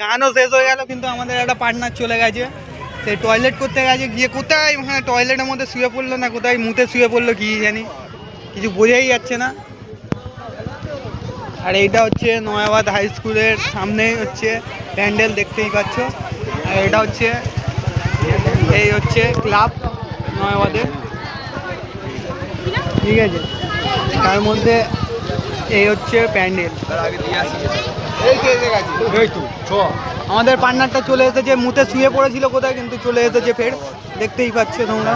গানও শেষ হয়ে গেল, কিন্তু আমাদের একটা পার্টনার চলে গেছে, সে টয়লেট করতে গেছে, গিয়ে কোথায় হ্যাঁ টয়লেটের মধ্যে শুয়ে পড়লো না কোথায় মুতে শুয়ে পড়লো কি জানি, কিছু বোঝাই যাচ্ছে না। আর এইটা হচ্ছে নয়াবাদ হাই স্কুলের সামনে হচ্ছে প্যান্ডেল, দেখতেই পাচ্ছ। আর এটা হচ্ছে এই হচ্ছে ক্লাব নয়াবাদের, ঠিক আছে, তার মধ্যে এই হচ্ছে প্যান্ডেল। আমাদের পার্টনারটা চলে এসেছে, মুতে শুয়ে পড়েছিল কোথায়, কিন্তু চলে এসেছে ফের, দেখতেই পাচ্ছ তোমরা।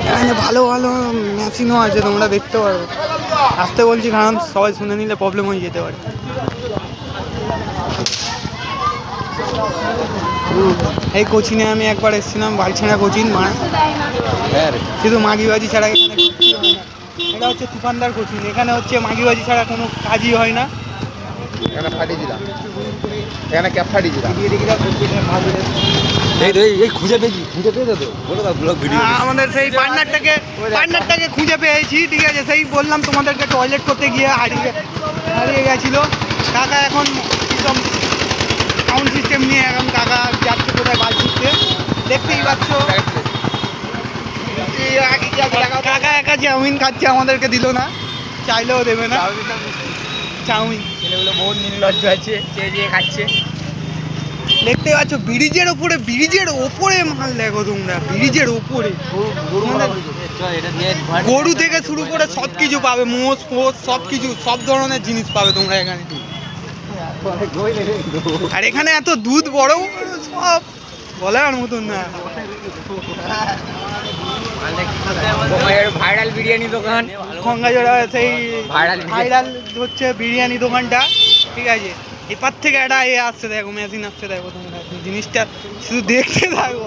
এখানে ভালো ভালো মেশিনও আছে, তোমরা দেখতে পারো। আসতে বলছি কারণ সবাই শুনে নিলে প্রবলেম হয়ে যেতে পারে। এই কোচিংয়ে আমি একবার এসেছিলাম, বালছেড়া কোচিং, শুধু মাগিবাজি ছাড়া এখানে কিচ্ছু হয় না। এটা হচ্ছে তুফানদার কোচিং, এখানে হচ্ছে মাগিবাজি ছাড়া কোনো কাজই হয় না। এখানে ফাটিয়ে দিলাম, এখানে ক্যাপ ফাটিয়ে দিলাম। আমাদের সেই পার্টনারটাকে খুঁজে পেয়েছি, ঠিক আছে, সেই বললাম তোমাদেরকে টয়লেট করতে গিয়ে হারিয়ে গেছিলো। কাকা এখন সব সাউন্ড সিস্টেম নিয়ে এখন কাকা যাচ্ছে কোথায় বাস ছুটতে, দেখতেই পাচ্ছ। কাকা একা চাউমিন খাচ্ছে, আমাদেরকে দিল না, চাইলেও দেবে না চাউমিন। ছেলেগুলো বহুত নির্লজ্জ আছে, চেয়ে খাচ্ছে। দেখতে পাচ্ছ ব্রিজের ওপরে মাল, দেখো তোমরা ব্রিজের ওপরে গরু থেকে শুরু করে সব কিছু পাবে, মোষ ফোষ সব কিছু, সব ধরনের জিনিস পাবে তোমরা এখানে। আর এখানে এত দুধ বড় সব বলার মতন না। ভাইরাল বিরিয়ানি দোকান খঙ্গাজোড়া, সেই ভাইরাল হচ্ছে বিরিয়ানি দোকানটা, ঠিক আছে। এপার থেকে একটা আসছে দেখো, মেশিন আসছে দেখো তোমরা, জিনিসটা শুধু দেখতে থাকো,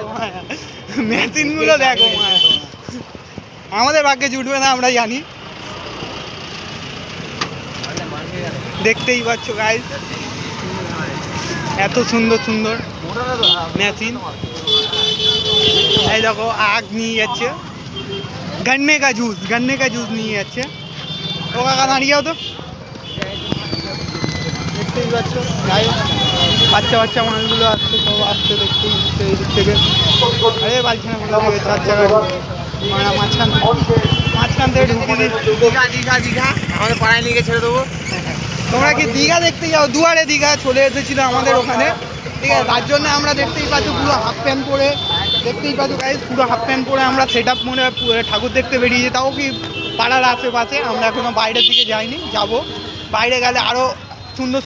মেশিনগুলো দেখো। আমাদের ভাগ্যে জুটবে না আমরা জানি, দেখতেই পাচ্ছ গাইস, এত সুন্দর সুন্দর মেশিন। এই দেখো আগ নিয়ে যাচ্ছে, গন্নে কা জুস নিয়ে যাচ্ছে। ও কাকা দাঁড়িয়ে যাও তো, দেখতেই পাচ্ছ বাচ্চা মালগুলো আসছে, সব আসছে, দেখতেই হচ্ছে এই দিক থেকে। আরে বালছেনা মনে চার জায়গায় মাঝখান থেকে ঢুকে দীঘা আমাদের পাড়ায় নিয়ে ছেড়ে দেবো। তোমরা কি দীঘা দেখতে যাও? দুয়ারে দীঘা চলে এসেছিল আমাদের ওখানে, ঠিক আছে, তার জন্য আমরা দেখতেই পাচ্ছ পুরো হাফ প্যান্ট পরে, দেখতেই পাচ্ছ গাইস, পুরো হাফ প্যান্ট পরে আমরা সেট আপ মনে ঠাকুর দেখতে বেরিয়েছি। তাও কি পাড়ার আশেপাশে, আমরা এখনো বাইরের দিকে যাইনি, যাব। বাইরে গেলে আরও সুন্দর